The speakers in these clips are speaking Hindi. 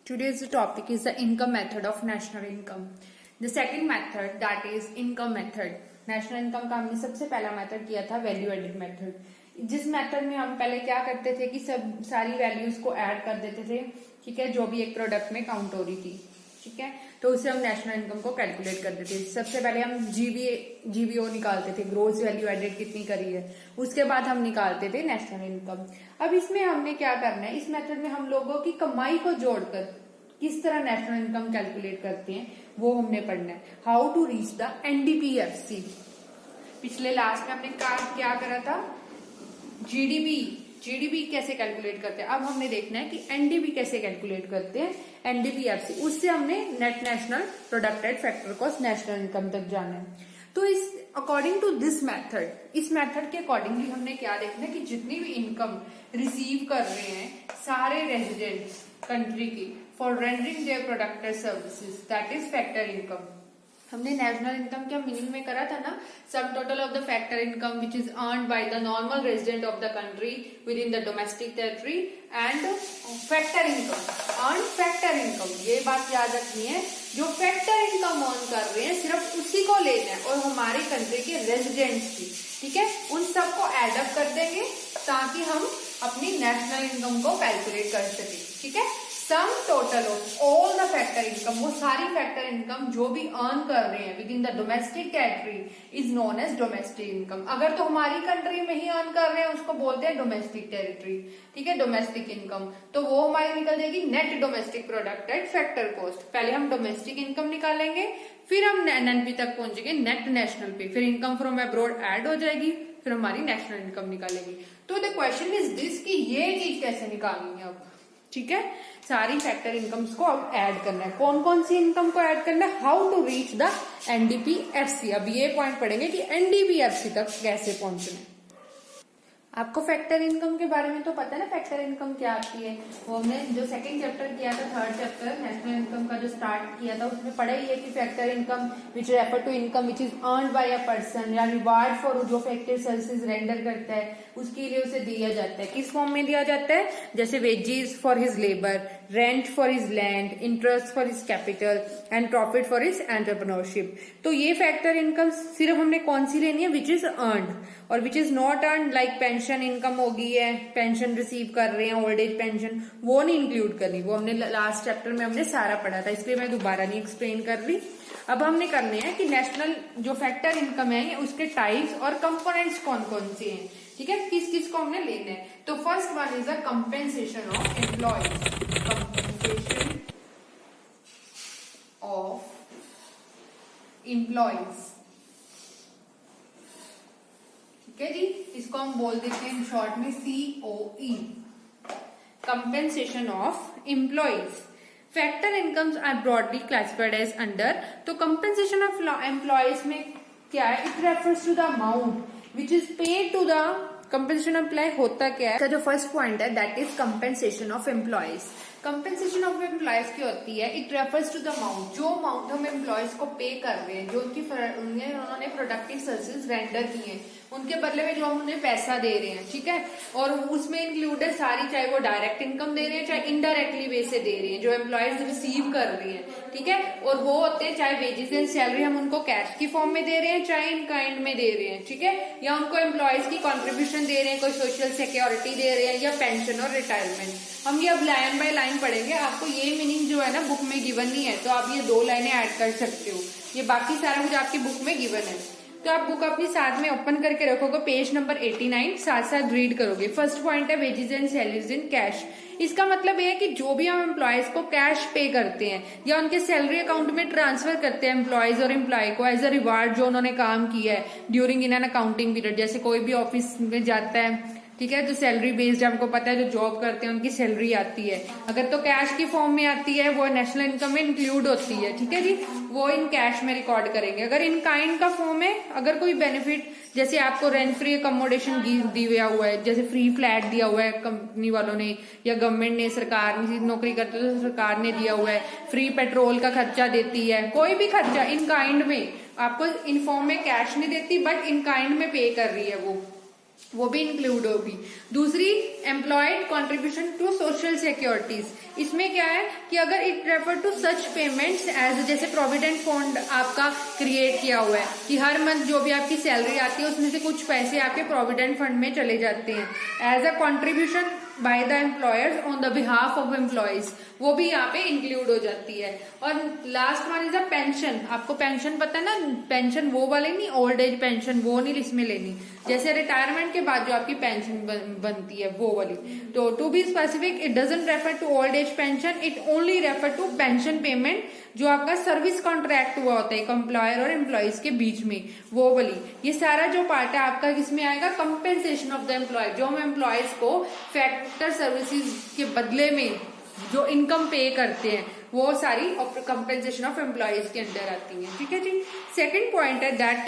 Today's topic is the income method of national income. The second method, that is income method. National income का हमने सबसे पहला मेथड किया था वैल्यू एडिड मेथड। जिस मेथड में हम पहले क्या करते थे कि सब सारी वैल्यूज को ऐड कर देते थे, ठीक है, जो भी एक प्रोडक्ट में काउंट हो रही थी, ठीक है, तो उससे हम नेशनल इनकम को कैलकुलेट कर देते थे। सबसे पहले हम जीवीओ निकालते थे, ग्रोस वैल्यू एडेड कितनी करी है, उसके बाद हम निकालते थे नेशनल इनकम। अब इसमें हमने क्या करना है, इस मेथड में हम लोगों की कमाई को जोड़कर किस तरह नेशनल इनकम कैलकुलेट करते हैं वो हमने पढ़ना है। How to reach the NDPFC. पिछले लास्ट में हमने क्या करा था, जीडीपी कैसे कैलकुलेट करते हैं। अब हमने देखना है कि एनडीपी कैसे कैलकुलेट करते हैं, एनडीपीएफसी। उससे हमने net national प्रोडक्टेड factor cost national income तक जाना है। तो इस अकॉर्डिंग टू दिस मेथड, इस मेथड के अकॉर्डिंगली हमने क्या देखना है कि जितनी भी इनकम रिसीव कर रहे हैं सारे रेजिडेंट्स कंट्री की for rendering their productive services, that is factor income. हमने नेशनल इनकम क्या मीनिंग में करा था ना, sum total of the factor income which is earned by the normal resident of the country within the domestic territory and factor income earn factor income. ये बात याद रखनी है, जो फैक्टर इनकम अर्न कर रहे हैं सिर्फ उसी को लेना है और हमारी कंट्री के रेजिडेंट्स की, ठीक है, उन सबको एडअप कर देंगे ताकि हम अपनी नेशनल इनकम को कैलकुलेट कर सके, ठीक है। सम total of all the factor income, वो सारी फैक्टर इनकम जो भी अर्न कर रहे हैं within the domestic territory is known as domestic income. अगर तो हमारी कंट्री में ही अर्न कर रहे हैं उसको बोलते हैं डोमेस्टिक टेरिटरी, ठीक है, डोमेस्टिक इनकम। तो वो हमारी निकल जाएगी net domestic product at factor cost. पहले हम डोमेस्टिक इनकम निकालेंगे, फिर हम एनएनपी तक पहुंचेंगे नेट नेशनल पे, फिर इनकम फ्रॉम अब्रॉड ऐड हो जाएगी, फिर हमारी नेशनल इनकम निकालेंगे। तो द क्वेश्चन इज दिस कि ये चीज कैसे निकालनी है अब, ठीक है। सारी फैक्टर इनकम्स को अब ऐड करना है। कौन कौन सी इनकम को ऐड करना है, how to reach the NDPFC. अब ये पॉइंट पढ़ेंगे कि एनडीपीएफसी तक कैसे पहुंचना है। आपको फैक्टर इनकम के बारे में तो पता है ना, फैक्टर इनकम क्या आती है। वो हमने जो सेकंड चैप्टर किया था, थर्ड चैप्टर नेशनल इनकम का जो स्टार्ट किया था, उसमें पढ़ा ही है कि factor income which refer to income which is earned by a person या रिवार्ड फॉर जो फैक्टर सर्विसेज रेंडर करता है उसके लिए उसे दिया जाता है। किस फॉर्म में दिया जाता है, जैसे wages for his labour, rent for his land, interest for his capital and profit for his entrepreneurship. तो ये फैक्टर इनकम सिर्फ हमने कौन सी लेनी है, विच इज अर्न्ड, और which is not earn like pension income होगी है, पेंशन रिसीव कर रहे हैं, ओल्ड एज पेंशन, वो नहीं इंक्लूड करनी। वो हमने लास्ट चैप्टर में हमने सारा पढ़ा था, इसलिए मैं दोबारा नहीं एक्सप्लेन कर रही। अब हमने करने हैं कि नेशनल जो फैक्टर इनकम है उसके टाइप्स और कंपोनेंट्स कौन कौन से हैं, ठीक है, किस किस को हमने लेना है। तो first one is the compensation of employees, compensation of employees, ठीक है जी, इसको हम बोल देते हैं शॉर्ट में COE, compensation of employees. Factor incomes are broadly classified as under. तो कंपेंसेशन ऑफ एम्प्लॉयज में क्या है, it refers to the amount which is paid to the compensation employee. होता क्या है, जो फर्स्ट पॉइंट है that is compensation of employees. Compensation of employees की होती है, it refers to the amount, जो अमाउंट हम एम्प्लॉयज को पे कर रहे हैं, जो उन्होंने प्रोडक्टिव सर्विसेज रेंडर की हैं, उनके बदले में जो हम उन्हें पैसा दे रहे हैं, ठीक है, और उसमें इंक्लूड है सारी, चाहे वो डायरेक्ट इनकम दे रहे हैं चाहे इनडायरेक्टली वे से दे रहे हैं, जो एम्प्लॉयज रिसीव कर रहे हैं, ठीक है, और वो होते हैं चाहे वेजेस एंड सैलरी हम उनको कैश की फॉर्म में दे रहे हैं चाहे इन काइंड में दे रहे हैं, ठीक है, या उनको एम्प्लॉयज की कॉन्ट्रीब्यूशन दे रहे हैं, कोई सोशल सिक्योरिटी दे रहे हैं, या पेंशन और रिटायरमेंट। हम ये अब लाइन बाय लाइन पढ़ेंगे। आपको ये मीनिंग जो है ना बुक में गिवन नहीं है, तो आप ये 2 लाइनें ऐड कर सकते हो, ये बाकी सारा कुछ आपकी बुक में गिवन है। तो आप बुक अपनी साथ में ओपन करके रखोगे, पेज नंबर 89 साथ साथ रीड करोगे। फर्स्ट पॉइंट है wages and salaries in cash. इसका मतलब ये है कि जो भी हम एम्प्लॉयज को कैश पे करते हैं या उनके सैलरी अकाउंट में ट्रांसफर करते हैं एम्प्लॉयज और एम्प्लॉय को एज अ रिवार्ड, जो उन्होंने काम किया है during in an accounting period. जैसे कोई भी ऑफिस में जाता है, ठीक है, जो सैलरी बेस्ड हमको पता है, जो जॉब करते हैं उनकी सैलरी आती है, अगर तो कैश की फॉर्म में आती है वो नेशनल इनकम में इंक्लूड होती है, ठीक है जी, वो इन कैश में रिकॉर्ड करेंगे। अगर इन काइंड का फॉर्म है, अगर कोई बेनिफिट जैसे आपको रेंट फ्री अकोमोडेशन दिया हुआ है, जैसे फ्री फ्लैट दिया हुआ है कंपनी वालों ने या गवर्नमेंट ने, सरकार ने, नौकरी करते तो सरकार ने दिया हुआ है, फ्री पेट्रोल का खर्चा देती है, कोई भी खर्चा इन काइंड में आपको इन फॉर्म में कैश नहीं देती बट इन काइंड में पे कर रही है वो, वो भी इंक्लूड होगी। दूसरी, employed contribution to social securities. इसमें क्या है कि अगर it refer to such payments as, जैसे प्रोविडेंट फंड आपका क्रिएट किया हुआ है कि हर मंथ जो भी आपकी सैलरी आती है उसमें से कुछ पैसे आपके प्रोविडेंट फंड में चले जाते हैं as a contribution by the employers on the behalf of employees, वो भी यहाँ पे इंक्लूड हो जाती है। और last one is a pension. आपको पेंशन पता है ना, पेंशन वो वाले नहीं, ओल्ड एज पेंशन वो नहीं इसमें लेनी, जैसे रिटायरमेंट के बाद जो आपकी पेंशन बनती है वो वाली। तो to be specific, it doesn't refer to old age pension, it only refer to pension payment जो आपका सर्विस कॉन्ट्रैक्ट हुआ होता है एक एम्प्लॉयर और एम्प्लॉयज के बीच में, वो वाली। ये सारा जो पार्ट है आपका किसमें आएगा, कंपेंसेशन ऑफ द एम्प्लॉय, जो हम एम्प्लॉयज को फैक्टर सर्विसेज के बदले में जो इनकम पे करते हैं वो सारी कंपेंसेशन ऑफ एम्प्लॉयज के अंदर आती है। ठीक है जी। सेकेंड पॉइंट है that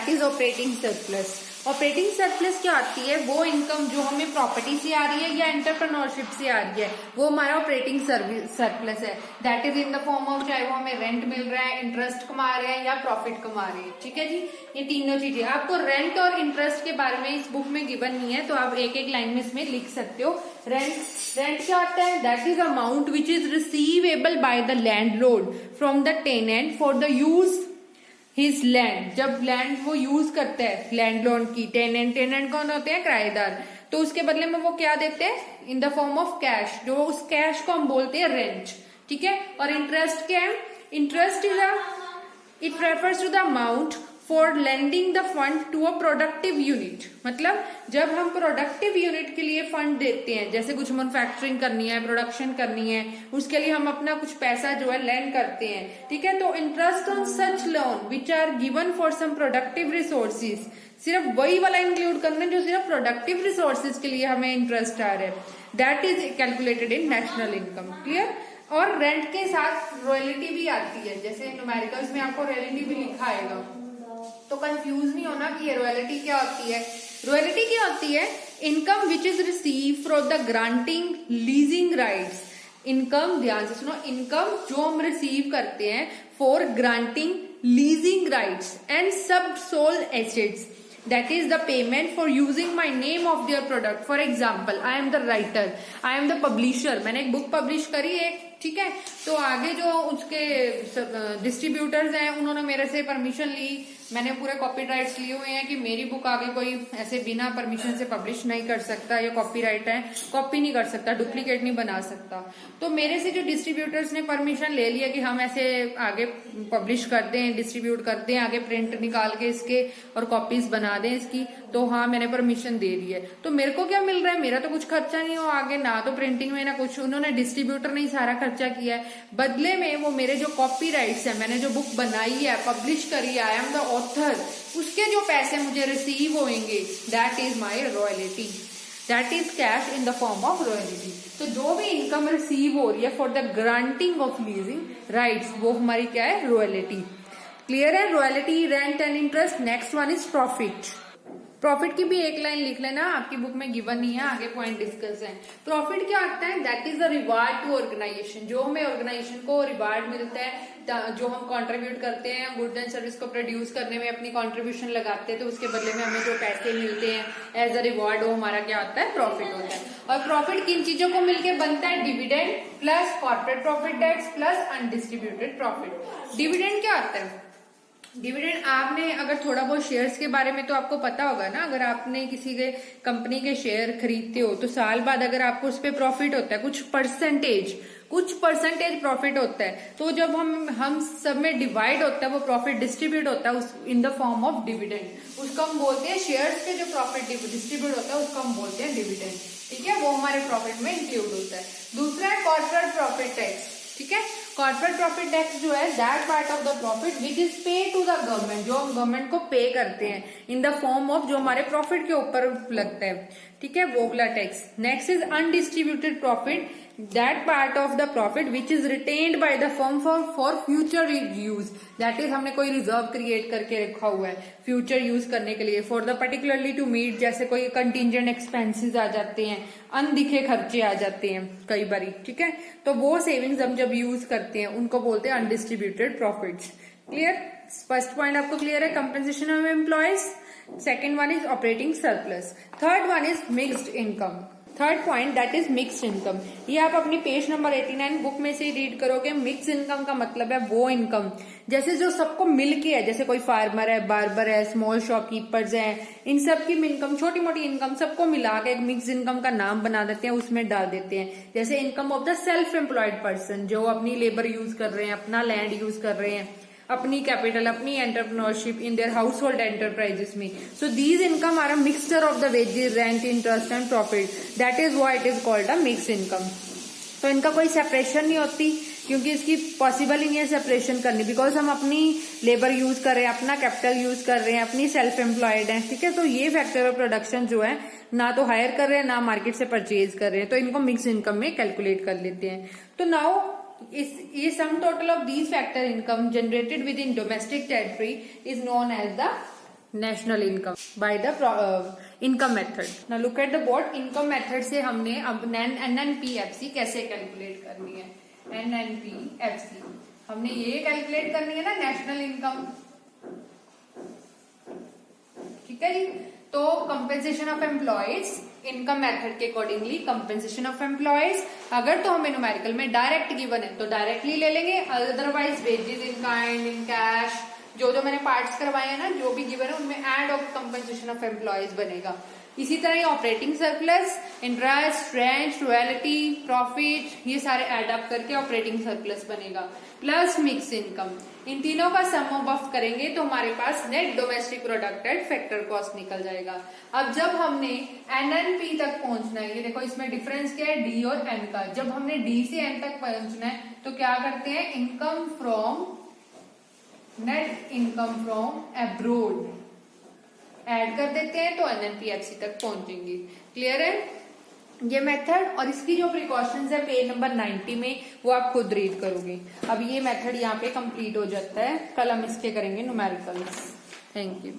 is operating surplus. Operating surplus क्या आती है, वो इनकम जो हमें प्रॉपर्टी से आ रही है या एंटरप्रेन्योरशिप से आ रही है, वो हमारा ऑपरेटिंग सरप्लस है। That is in the form of, चाहे वो हमें रेंट मिल रहा है, इंटरेस्ट कमा रहे हैं या प्रॉफिट कमा रहे हैं। ठीक है जी। ये तीनों चीजें आपको रेंट और इंटरेस्ट के बारे में इस बुक में गिवन नहीं है, तो आप एक एक लाइन में इसमें लिख सकते हो। रेंट क्या आता है, that is amount which is receivable by the landlord from the tenant for the use his land. जब लैंड वो यूज करता है लैंडलॉर्ड की, टेनेंट कौन होते हैं, किराएदार, तो उसके बदले में वो क्या देते हैं, इन द फॉर्म ऑफ कैश, जो उस कैश को हम बोलते हैं रेंट। ठीक है। और इंटरेस्ट क्या है, interest it refers to the amount for lending the fund to a productive unit. मतलब जब हम प्रोडक्टिव यूनिट के लिए फंड देते हैं, जैसे कुछ मैन्युफैक्चरिंग करनी है, प्रोडक्शन करनी है, उसके लिए हम अपना कुछ पैसा जो है लेंड करते हैं। ठीक है। तो interest on such loan which are given for some productive resources, सिर्फ वही वाला इंक्लूड करना है जो सिर्फ प्रोडक्टिव रिसोर्सेज के लिए हमें इंटरेस्ट आ रहा है, that is calculated in national income. Clear. और रेंट के साथ रॉयल्टी भी आती है, जैसे न्यूमेरिकल्स में आपको रॉयल्टी भी लिखा आएगा, तो कंफ्यूज नहीं होना कि ये रॉयल्टी क्या होती है। रॉयल्टी क्या होती है, income which is receive from the granting leasing rights. Income, ध्यान से सुनो, इनकम जो हम रिसीव करते हैं for granting leasing rights and subsoil assets, that is the payment for using my name of their product. For example, I am the writer, I am the publisher, मैंने एक बुक पब्लिश करी एक, ठीक है, तो आगे जो उसके डिस्ट्रीब्यूटर्स हैं उन्होंने मेरे से परमिशन ली, मैंने पूरे कॉपीराइट्स लिए हुए हैं कि मेरी बुक आगे कोई ऐसे बिना परमिशन से पब्लिश नहीं कर सकता, ये कॉपीराइट है, कॉपी नहीं कर सकता, डुप्लीकेट नहीं बना सकता। तो मेरे से जो डिस्ट्रीब्यूटर्स ने परमिशन ले लिया कि हम ऐसे आगे पब्लिश कर दें, डिस्ट्रीब्यूट कर दें, आगे प्रिंट निकाल के इसके और कॉपीज बना दें इसकी, तो हाँ मैंने परमिशन दे दी है। तो मेरे को क्या मिल रहा है, मेरा तो कुछ खर्चा नहीं हो आगे, ना तो प्रिंटिंग में ना कुछ, उन्होंने डिस्ट्रीब्यूटर ने सारा खर्चा किया है। बदले में वो मेरे जो कॉपीराइट्स है, मैंने जो बुक बनाई है, पब्लिश करी है, आई एम द ऑथर, उसके जो पैसे मुझे रिसीव होंगे, that is my royalty, that is cash in the form of royalty. तो जो भी इनकम रिसीव हो रही है for the granting of leasing rights, वो हमारी क्या है, रॉयल्टी। क्लियर है, royalty, rent and interest. Next one is profit. Profit की भी एक लाइन लिख लेना, आपकी बुक में गिवन नहीं है, आगे पॉइंट डिस्कस है। प्रॉफिट क्या आता है, that is the reward to organization, जो हमें ऑर्गेनाइजेशन को रिवार्ड मिलता है, जो हम कंट्रीब्यूट करते हैं गुड्स एंड सर्विस को प्रोड्यूस करने में, अपनी कंट्रीब्यूशन लगाते हैं, तो उसके बदले में हमें जो पैसे मिलते हैं एज अ रिवार्ड, वो हमारा क्या होता है, प्रॉफिट होता है। और प्रॉफिट किन चीजों को मिलकर बनता है, dividend plus corporate profit tax plus undistributed profit. Dividend क्या आता है, डिविडेंड आपने अगर थोड़ा बहुत शेयर्स के बारे में तो आपको पता होगा ना, अगर आपने किसी के कंपनी के शेयर खरीदते हो तो साल बाद अगर आपको उस पर प्रॉफिट होता है, कुछ परसेंटेज प्रॉफिट होता है, तो जब हम सब में डिवाइड होता है, वो प्रॉफिट डिस्ट्रीब्यूट होता है इन द फॉर्म ऑफ डिविडेंड, उसको हम बोलते हैं, शेयर्स पे जो प्रॉफिट डिस्ट्रीब्यूट होता है उसको हम बोलते हैं डिविडेंड। ठीक है, वो हमारे प्रॉफिट में इंक्लूड होता है। दूसरा है कॉर्पोरेट प्रॉफिट टैक्स। ठीक है, कॉर्पोरेट प्रॉफिट टैक्स जो है, that part of the profit which is pay to the government, जो हम गवर्नमेंट को पे करते हैं इन द फॉर्म ऑफ, जो हमारे प्रॉफिट के ऊपर लगता है। ठीक है, वो वाला tax. Next is undistributed profit, that part of the profit which is retained by the firm for future use, that is हमने कोई रिजर्व क्रिएट करके रखा हुआ है फ्यूचर यूज करने के लिए, for the particularly to meet, जैसे कोई कंटिजेंट एक्सपेंसेस आ जाते हैं, अनदिखे खर्चे आ जाते हैं कई बारी। ठीक है, तो वो सेविंग्स हम जब यूज करते हैं उनको बोलते हैं undistributed profits. Clear, first point आपको क्लियर है, compensation of employees. Second one is operating surplus. Third one is mixed income. Third point that is mixed income. ये आप अपनी पेज नंबर 89 बुक में से ही रीड करोगे. मिक्स इनकम का मतलब है वो इनकम जैसे जो सबको मिलके है, जैसे कोई फार्मर है, बार्बर है, स्मॉल शॉपकीपर्स हैं, इन सब की इनकम, छोटी मोटी इनकम सबको मिला के एक मिक्स इनकम का नाम बना देते हैं, उसमें डाल देते हैं. जैसे income of the self employed person, जो अपनी लेबर यूज कर रहे हैं, अपना लैंड यूज कर रहे हैं, अपनी कैपिटल, अपनी entrepreneurship in their household enterprises में. So these income are a mixture of the wages, rent, interest and profit. That is why it is called a mix income. तो इनका कोई सेपरेशन नहीं होती, क्योंकि इसकी पॉसिबल ही नहीं है सेपरेशन करनी, बिकॉज हम अपनी लेबर यूज कर रहे हैं, अपना कैपिटल यूज कर रहे हैं, अपनी सेल्फ एम्प्लॉयड है. ठीक है, तो ये फैक्टर ऑफ प्रोडक्शन जो है ना तो हायर कर रहे हैं ना मार्केट से परचेज कर रहे हैं, तो इनको मिक्स इनकम में कैलकुलेट कर लेते हैं. तो नाउ ये sum total of these factor income generated within domestic territory is known as the national income by the income method. Now look at the board. Income method से हमने अब NNPFC कैसे कैलकुलेट करनी है. NNPFC हमने ये कैलकुलेट करनी है ना, नेशनल इनकम. ठीक है जी. तो compensation of employees income method के अकॉर्डिंगली कंपेंसेशन ऑफ एम्प्लॉयज, अगर तो हमें न्यूमेरिकल में डायरेक्ट गिवन है तो डायरेक्टली ले लेंगे, otherwise wages in kind, in cash, जो जो मैंने पार्ट्स करवाए हैं ना, जो भी गिवन है उनमें add of compensation of employees बनेगा. इसी तरह ये operating surplus, interest, rent, royalty, profit, ये सारे एड अप करके ऑपरेटिंग सरप्लस बनेगा, प्लस मिक्स इनकम. इन तीनों का सम ऑफ करेंगे तो हमारे पास net domestic product at factor cost निकल जाएगा. अब जब हमने NNP तक पहुंचना है, ये देखो इसमें डिफरेंस क्या है, डी और एन का. जब हमने डी से एन तक पहुंचना है तो क्या करते हैं, income from net income from abroad add कर देते हैं, तो NNPFC तक पहुंचेंगे. क्लियर है ये मेथड. और इसकी जो प्रिकॉशंस है पेज नंबर 90 में, वो आप खुद रीड करोगे. अब ये मेथड यहाँ पे कंप्लीट हो जाता है. कल हम इसके करेंगे न्यूमेरिकल्स. Thank you.